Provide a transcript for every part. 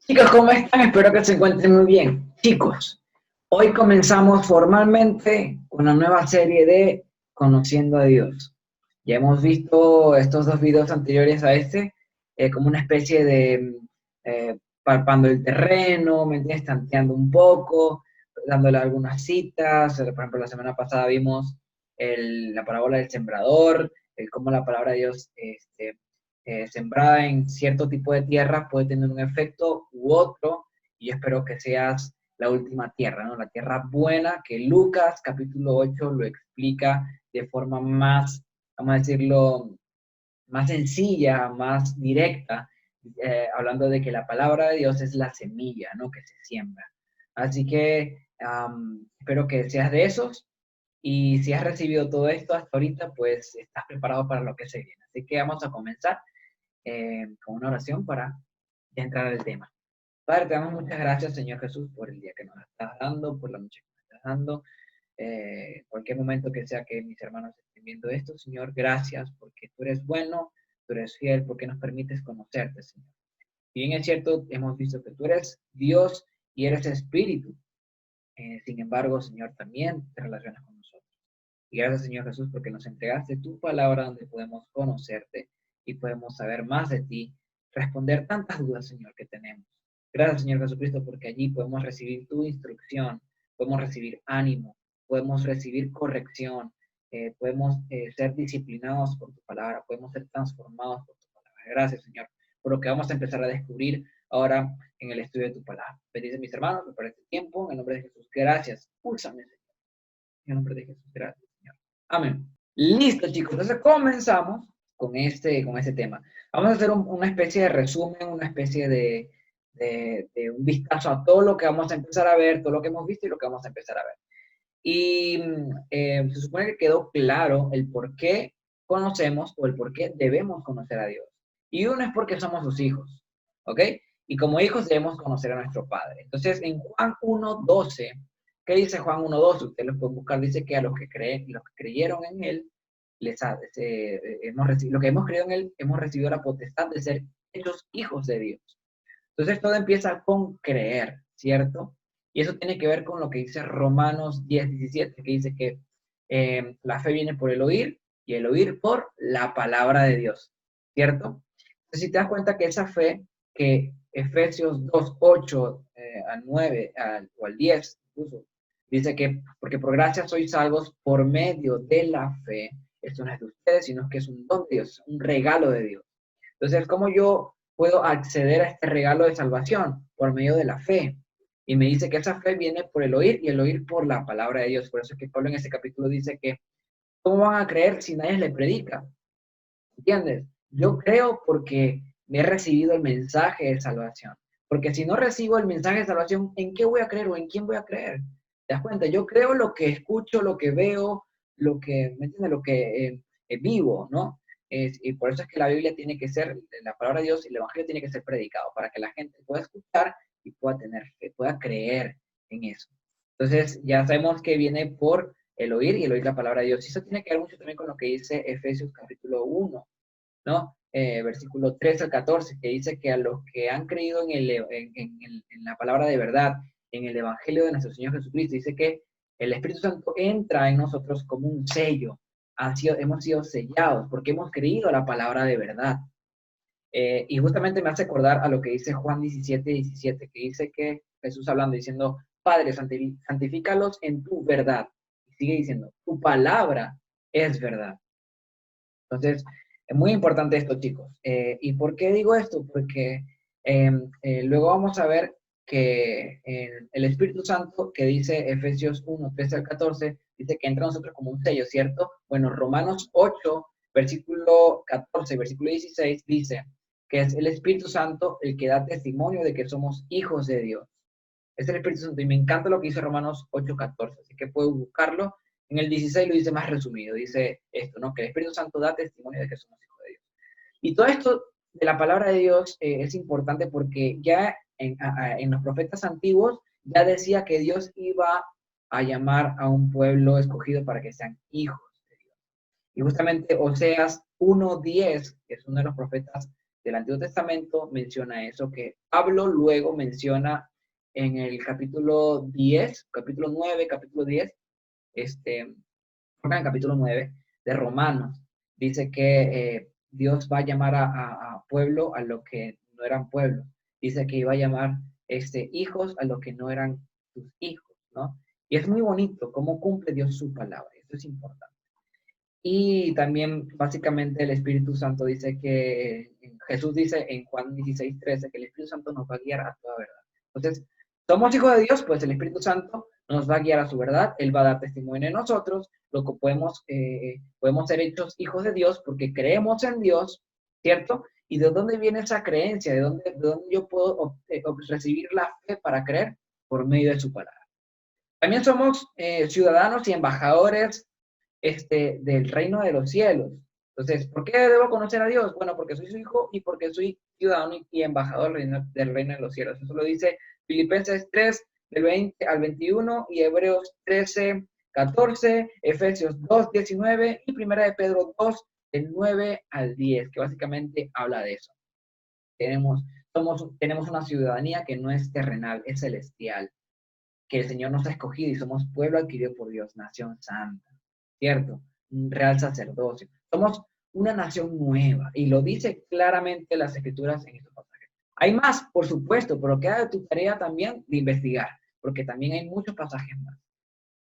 Chicos, ¿cómo están? Espero que se encuentren muy bien. Chicos, hoy comenzamos formalmente con una nueva serie de Conociendo a Dios. Ya hemos visto estos dos videos anteriores a este, como una especie de palpando el terreno, ¿me entiendes? Tanteando un poco, dándole algunas citas. Por ejemplo, la semana pasada vimos la parábola del sembrador, cómo la palabra de Dios sembrada en cierto tipo de tierra puede tener un efecto u otro, y yo espero que seas la última tierra, ¿no? La tierra buena, que Lucas capítulo 8 lo explica de forma más, vamos a decirlo, más sencilla, más directa, hablando de que la palabra de Dios es la semilla, ¿no? Que se siembra. Así que espero que seas de esos, y si has recibido todo esto hasta ahorita, pues estás preparado para lo que se viene. Así que vamos a comenzar con una oración para ya entrar al tema. Padre, te damos muchas gracias, Señor Jesús, por el día que nos estás dando, por la noche que nos estás dando. Cualquier momento que sea que mis hermanos estén viendo esto, Señor, gracias, porque tú eres bueno, tú eres fiel, porque nos permites conocerte, Señor. Si bien es cierto, hemos visto que tú eres Dios y eres Espíritu. Sin embargo, Señor, también te relacionas con nosotros. Y gracias, Señor Jesús, porque nos entregaste tu palabra donde podemos conocerte y podemos saber más de ti, responder tantas dudas, Señor, que tenemos. Gracias, Señor Jesucristo, porque allí podemos recibir tu instrucción, podemos recibir ánimo, podemos recibir corrección, podemos ser disciplinados por tu palabra, podemos ser transformados por tu palabra. Gracias, Señor, por lo que vamos a empezar a descubrir ahora en el estudio de tu palabra. Bendice mis hermanos por este tiempo, en el nombre de Jesús. Gracias. Úsame, Señor. En el nombre de Jesús. Gracias, Señor. Amén. Listo, chicos. Entonces comenzamos con este tema. Vamos a hacer una especie de resumen, una especie de un vistazo a todo lo que vamos a empezar a ver, todo lo que hemos visto y lo que vamos a empezar a ver. Y se supone que quedó claro el por qué conocemos o el por qué debemos conocer a Dios. Y uno es porque somos sus hijos, ¿ok? Y como hijos debemos conocer a nuestro Padre. Entonces, en Juan 1:12, ¿qué dice Juan 1:12? Ustedes lo pueden buscar, dice que a los que creyeron en Él, lo que hemos creído en Él, hemos recibido la potestad de ser hechos hijos de Dios. Entonces, todo empieza con creer, ¿cierto? Y eso tiene que ver con lo que dice Romanos 10:17, que dice que la fe viene por el oír y el oír por la palabra de Dios, ¿cierto? Entonces, si te das cuenta que esa fe, que Efesios 2:8 al 9 o al 10 incluso, dice que porque por gracia sois salvos por medio de la fe, esto no es de ustedes, sino que es un don de Dios, un regalo de Dios. Entonces, ¿cómo yo puedo acceder a este regalo de salvación? Por medio de la fe. Y me dice que esa fe viene por el oír y el oír por la palabra de Dios. Por eso es que Pablo en ese capítulo dice que, ¿cómo van a creer si nadie les predica? ¿Entiendes? Yo creo porque me he recibido el mensaje de salvación. Porque si no recibo el mensaje de salvación, ¿en qué voy a creer o en quién voy a creer? ¿Te das cuenta? Yo creo lo que escucho, lo que veo, lo que, ¿me entiendes? Lo que vivo, ¿no? Y por eso es que la Biblia tiene que ser, la palabra de Dios y el Evangelio tiene que ser predicado para que la gente pueda escuchar y pueda tener fe, pueda creer en eso. Entonces, ya sabemos que viene por el oír y el oír la palabra de Dios. Y eso tiene que ver mucho también con lo que dice Efesios capítulo 1, ¿no? Versículo 13 al 14, que dice que a los que han creído en la palabra de verdad, en el Evangelio de nuestro Señor Jesucristo, dice que el Espíritu Santo entra en nosotros como un sello. Hemos sido sellados porque hemos creído la palabra de verdad. Y justamente me hace acordar a lo que dice Juan 17:17, que dice que Jesús hablando, diciendo, Padre, santifícalos en tu verdad. Y sigue diciendo, tu palabra es verdad. Entonces, es muy importante esto, chicos. ¿Y por qué digo esto? Porque luego vamos a ver que el Espíritu Santo, que dice Efesios 1:13 al 14, dice que entra a nosotros como un sello, ¿cierto? Bueno, Romanos 8, versículo 14, versículo 16, dice que es el Espíritu Santo el que da testimonio de que somos hijos de Dios. Es el Espíritu Santo. Y me encanta lo que dice Romanos 8:14, así que puedo buscarlo. En el 16 lo dice más resumido, dice esto, ¿no? Que el Espíritu Santo da testimonio de que somos hijos de Dios. Y todo esto de la palabra de Dios es importante porque ya en los profetas antiguos ya decía que Dios iba a llamar a un pueblo escogido para que sean hijos de Dios. Y justamente Oseas 1:10, que es uno de los profetas del Antiguo Testamento menciona eso, que Pablo luego menciona en el capítulo 10, capítulo 9, capítulo 10, en el capítulo 9 de Romanos, dice que Dios va a llamar a pueblo a lo que no eran pueblo. Dice que iba a llamar hijos a lo que no eran sus hijos, ¿no? Y es muy bonito cómo cumple Dios su palabra, eso es importante. Y también, básicamente, el Espíritu Santo dice que, Jesús dice en Juan 16:13, que el Espíritu Santo nos va a guiar a toda verdad. Entonces, somos hijos de Dios, pues el Espíritu Santo nos va a guiar a su verdad, Él va a dar testimonio de nosotros, lo que podemos ser hechos hijos de Dios porque creemos en Dios, ¿cierto? ¿Y de dónde viene esa creencia? ¿De dónde yo puedo recibir la fe para creer? Por medio de su palabra. También somos ciudadanos y embajadores del reino de los cielos. Entonces, ¿por qué debo conocer a Dios? Bueno, porque soy su hijo y porque soy ciudadano y embajador del reino de los cielos. Eso lo dice Filipenses 3, del 20 al 21, y Hebreos 13, 14, Efesios 2, 19, y Primera de Pedro 2, del 9 al 10, que básicamente habla de eso. Tenemos una ciudadanía que no es terrenal, es celestial, que el Señor nos ha escogido y somos pueblo adquirido por Dios, nación santa, ¿cierto? Un real sacerdocio. Somos una nación nueva y lo dice claramente las Escrituras en estos pasajes. Hay más, por supuesto, pero queda de tu tarea también de investigar, porque también hay muchos pasajes más.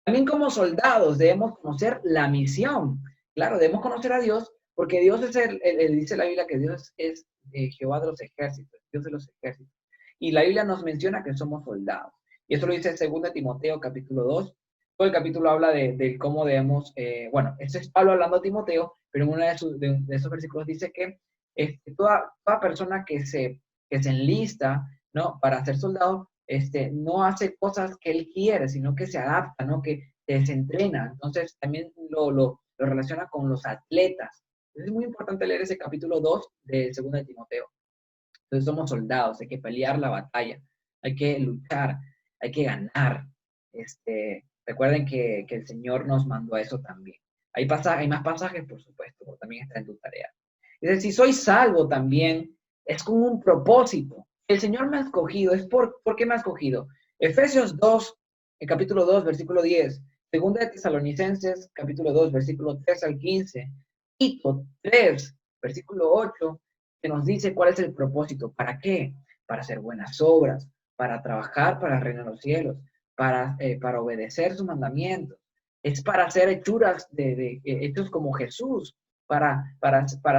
También como soldados debemos conocer la misión. Claro, debemos conocer a Dios, porque Dios es dice la Biblia que Dios es Jehová de los ejércitos, Dios de los ejércitos. Y la Biblia nos menciona que somos soldados. Y eso lo dice 2 Timoteo capítulo 2. Todo el capítulo habla de cómo debemos, bueno, eso es Pablo hablando a Timoteo, pero en uno de esos versículos dice que toda persona que se enlista, ¿no? Para ser soldado, no hace cosas que él quiere, sino que se adapta, ¿no? Que se entrena. Entonces también lo relaciona con los atletas. Entonces, es muy importante leer ese capítulo 2 de 2 Timoteo. Entonces somos soldados, hay que pelear la batalla, hay que luchar, hay que ganar. Recuerden que el Señor nos mandó a eso también. Hay más pasajes, por supuesto, pero también está en tu tarea. Es decir, si soy salvo también, es con un propósito. El Señor me ha escogido, ¿por qué me ha escogido? Efesios 2, el capítulo 2, versículo 10. Segunda de Tesalonicenses, capítulo 2, versículo 3 al 15. Tito 3, versículo 8, que nos dice cuál es el propósito. ¿Para qué? Para hacer buenas obras, para trabajar para el reino de los cielos, para obedecer sus mandamientos. Es para hacer hechuras hechos como Jesús, para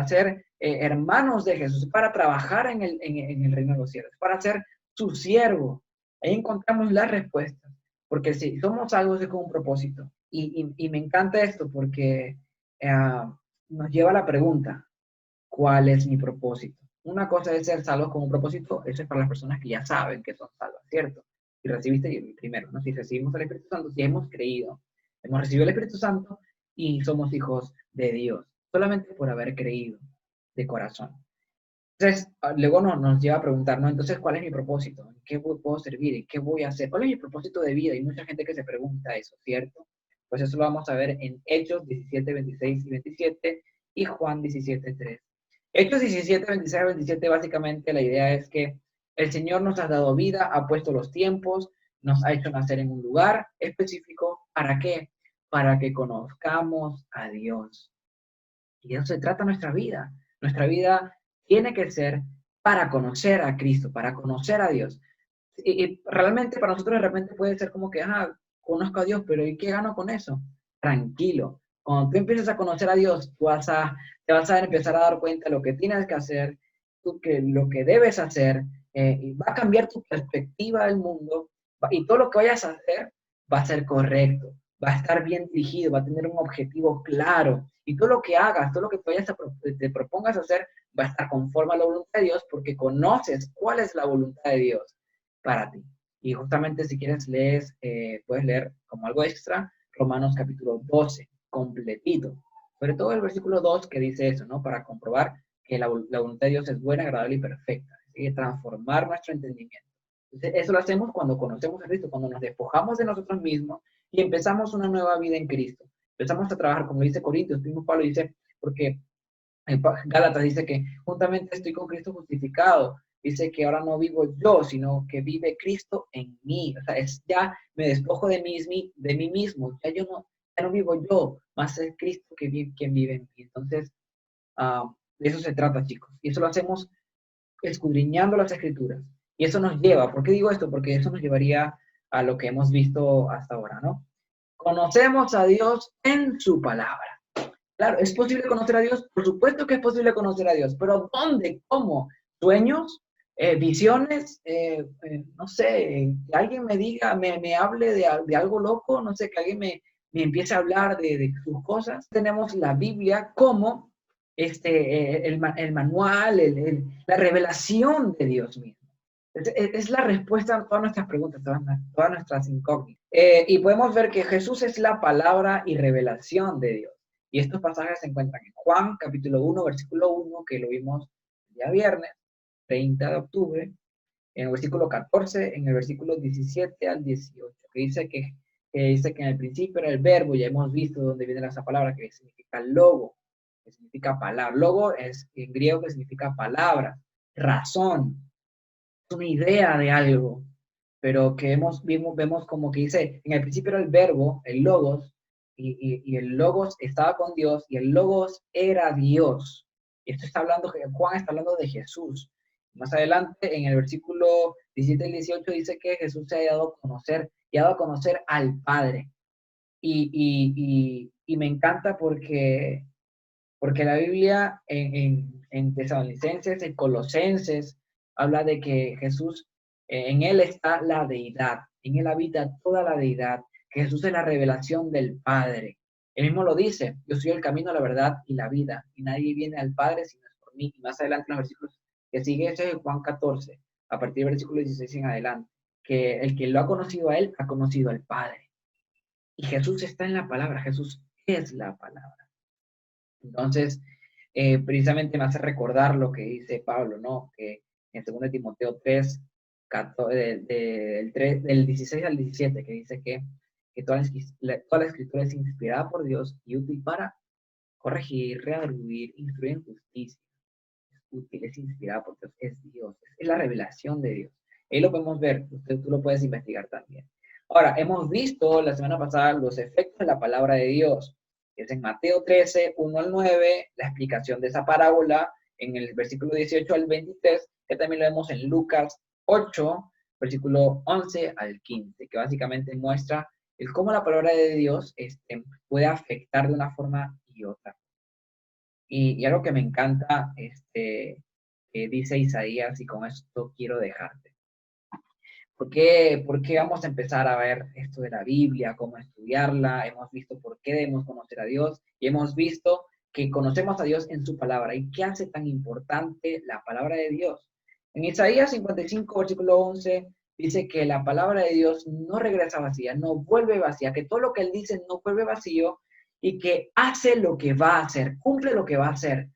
ser hermanos de Jesús, para trabajar en el reino de los cielos, para ser su siervo. Ahí encontramos las respuestas, porque si somos algo es con un propósito. Y me encanta esto porque nos lleva a la pregunta, ¿cuál es mi propósito? Una cosa es ser salvos con un propósito, eso es para las personas que ya saben que son salvas, ¿cierto? Si recibiste primero, ¿no? Si recibimos el Espíritu Santo, si hemos creído, hemos recibido el Espíritu Santo y somos hijos de Dios, solamente por haber creído de corazón. Entonces, luego nos lleva a preguntar, ¿no? Entonces, ¿cuál es mi propósito? ¿En qué puedo servir? ¿En qué voy a hacer? ¿Cuál es mi propósito de vida? Hay mucha gente que se pregunta eso, ¿cierto? Pues eso lo vamos a ver en Hechos 17, 26 y 27 y Juan 17, 3. Hechos 17, 26 y 27, básicamente la idea es que el Señor nos ha dado vida, ha puesto los tiempos, nos ha hecho nacer en un lugar específico. ¿Para qué? Para que conozcamos a Dios. Y de eso se trata nuestra vida. Nuestra vida tiene que ser para conocer a Cristo, para conocer a Dios. Y realmente para nosotros de repente puede ser como que, conozco a Dios, pero ¿y qué gano con eso? Tranquilo. Cuando tú empieces a conocer a Dios, te vas a empezar a dar cuenta de lo que tienes que hacer, lo que debes hacer, y va a cambiar tu perspectiva del mundo, y todo lo que vayas a hacer va a ser correcto, va a estar bien dirigido, va a tener un objetivo claro, y todo lo que hagas, todo lo que te propongas hacer, va a estar conforme a la voluntad de Dios, porque conoces cuál es la voluntad de Dios para ti. Y justamente si quieres puedes leer como algo extra Romanos capítulo 12, completito. Sobre todo el versículo 2 que dice eso, ¿no? Para comprobar que la voluntad de Dios es buena, agradable y perfecta. Así que transformar nuestro entendimiento. Entonces, eso lo hacemos cuando conocemos a Cristo, cuando nos despojamos de nosotros mismos y empezamos una nueva vida en Cristo. Empezamos a trabajar, como dice Corintios, mismo Pablo dice, porque Gálatas dice que juntamente estoy con Cristo justificado. Dice que ahora no vivo yo, sino que vive Cristo en mí. O sea, ya me despojo de mí mismo. Ya no vivo yo, más es Cristo quien vive en mí. Entonces, de eso se trata, chicos. Y eso lo hacemos escudriñando las Escrituras. Y eso nos lleva, ¿por qué digo esto? Porque eso nos llevaría a lo que hemos visto hasta ahora, ¿no? Conocemos a Dios en su palabra. Claro, ¿es posible conocer a Dios? Por supuesto que es posible conocer a Dios, pero ¿dónde? ¿Cómo? ¿Sueños? ¿Visiones? No sé, que alguien me diga, me hable de algo loco, no sé, que alguien me empiece a hablar de sus cosas. Tenemos la Biblia como el manual, la revelación de Dios mismo. Es la respuesta a todas nuestras preguntas, todas nuestras incógnitas. Y podemos ver que Jesús es la palabra y revelación de Dios. Y estos pasajes se encuentran en Juan, capítulo 1, versículo 1, que lo vimos el día viernes, 30 de octubre, en el versículo 14, en el versículo 17 al 18, que dice que en el principio era el verbo, ya hemos visto dónde viene esa palabra, que significa logo, que significa palabra. Logo es en griego que significa palabra, razón, es una idea de algo, pero que vemos como que dice, en el principio era el verbo, el logos, y el logos estaba con Dios, y el logos era Dios. Y esto está hablando, Juan está hablando de Jesús. Más adelante, en el versículo 17 y 18, dice que Jesús se ha dado a conocer, y ha dado a conocer al Padre. Y me encanta porque la Biblia en Tesalonicenses, en Colosenses, habla de que Jesús, en él está la deidad, en él habita toda la deidad, que Jesús es la revelación del Padre. Él mismo lo dice, yo soy el camino, la verdad y la vida, y nadie viene al Padre si no es por mí. Y más adelante en los versículos que sigue, ese es Juan 14, a partir del versículo 16 en adelante, que el que lo ha conocido a él, ha conocido al Padre. Y Jesús está en la palabra, Jesús es la palabra. Entonces, precisamente me hace recordar lo que dice Pablo, ¿no? Que en 2 Timoteo 3, del 16 al 17, que dice que toda la escritura es inspirada por Dios y útil para corregir, redarguir, instruir en justicia. Es útil, es inspirada por Dios, es Dios, es la revelación de Dios. Ahí lo podemos ver, tú lo puedes investigar también. Ahora, hemos visto la semana pasada los efectos de la palabra de Dios. Es en Mateo 13, 1 al 9, la explicación de esa parábola en el versículo 18 al 23, que también lo vemos en Lucas 8, versículo 11 al 15, que básicamente muestra el cómo la palabra de Dios puede afectar de una forma y otra. Y algo que me encanta, dice Isaías, y con esto quiero dejarte. ¿Por qué vamos a empezar a ver esto de la Biblia, cómo estudiarla? Hemos visto por qué debemos conocer a Dios y hemos visto que conocemos a Dios en su palabra. ¿Y qué hace tan importante la palabra de Dios? En Isaías 55, versículo 11, dice que la palabra de Dios no regresa vacía, no vuelve vacía, que todo lo que Él dice no vuelve vacío y que hace lo que va a hacer, cumple lo que va a hacer.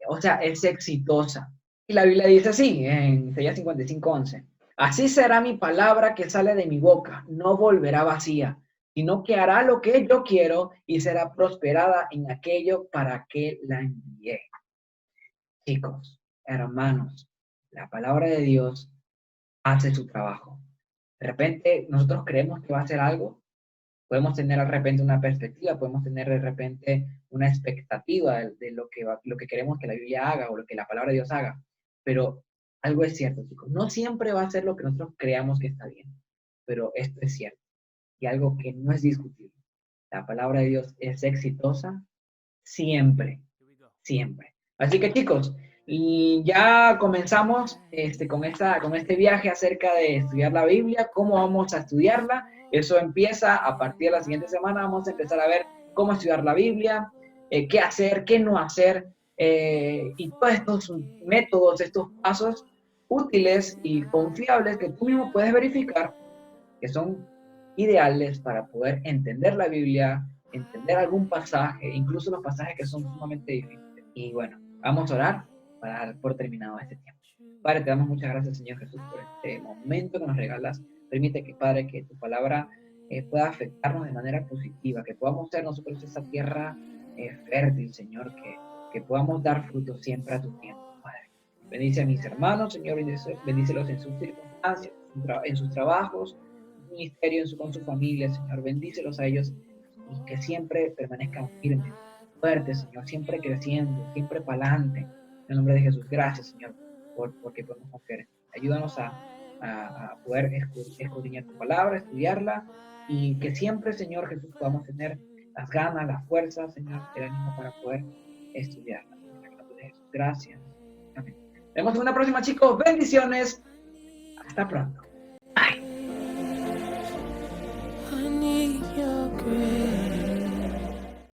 O sea, es exitosa. Y la Biblia dice así, en Isaías 55, 11. Así será mi palabra que sale de mi boca, no volverá vacía, sino que hará lo que yo quiero y será prosperada en aquello para que la envié. Chicos, hermanos, la palabra de Dios hace su trabajo. De repente nosotros creemos que va a hacer algo, podemos tener de repente una perspectiva, podemos tener de repente una expectativa de lo que queremos que la Biblia haga o lo que la palabra de Dios haga, pero algo es cierto, chicos, no siempre va a ser lo que nosotros creamos que está bien, pero esto es cierto y algo que no es discutible. La palabra de Dios es exitosa siempre, siempre. Así que chicos, y ya comenzamos con este viaje acerca de estudiar la Biblia, cómo vamos a estudiarla. Eso empieza a partir de la siguiente semana, vamos a empezar a ver cómo estudiar la Biblia, qué hacer, qué no hacer, y todos estos métodos, estos pasos útiles y confiables que tú mismo puedes verificar que son ideales para poder entender la Biblia, entender algún pasaje, incluso los pasajes que son sumamente difíciles. Y bueno, vamos a orar para dar por terminado este tiempo. Padre, te damos muchas gracias, Señor Jesús, por este momento que nos regalas. Permite que, Padre, que tu palabra pueda afectarnos de manera positiva, que podamos ser nosotros esa tierra fértil, Señor, que podamos dar fruto siempre a tu tiempo, Padre. Bendice a mis hermanos, Señor, bendícelos en sus circunstancias, en sus trabajos, en su ministerio, con su familia, Señor. Bendícelos a ellos y que siempre permanezcan firmes, fuertes, Señor, siempre creciendo, siempre para adelante. En el nombre de Jesús, gracias, Señor, porque podemos confiar en ti. Ayúdanos a poder escudriñar tu palabra, estudiarla, y que siempre, Señor Jesús, podamos tener las ganas, la fuerza, Señor, el ánimo para poder estudiarla. En el nombre de Jesús, gracias. Amén. Nos vemos en una próxima, chicos. Bendiciones. Hasta pronto. Bye.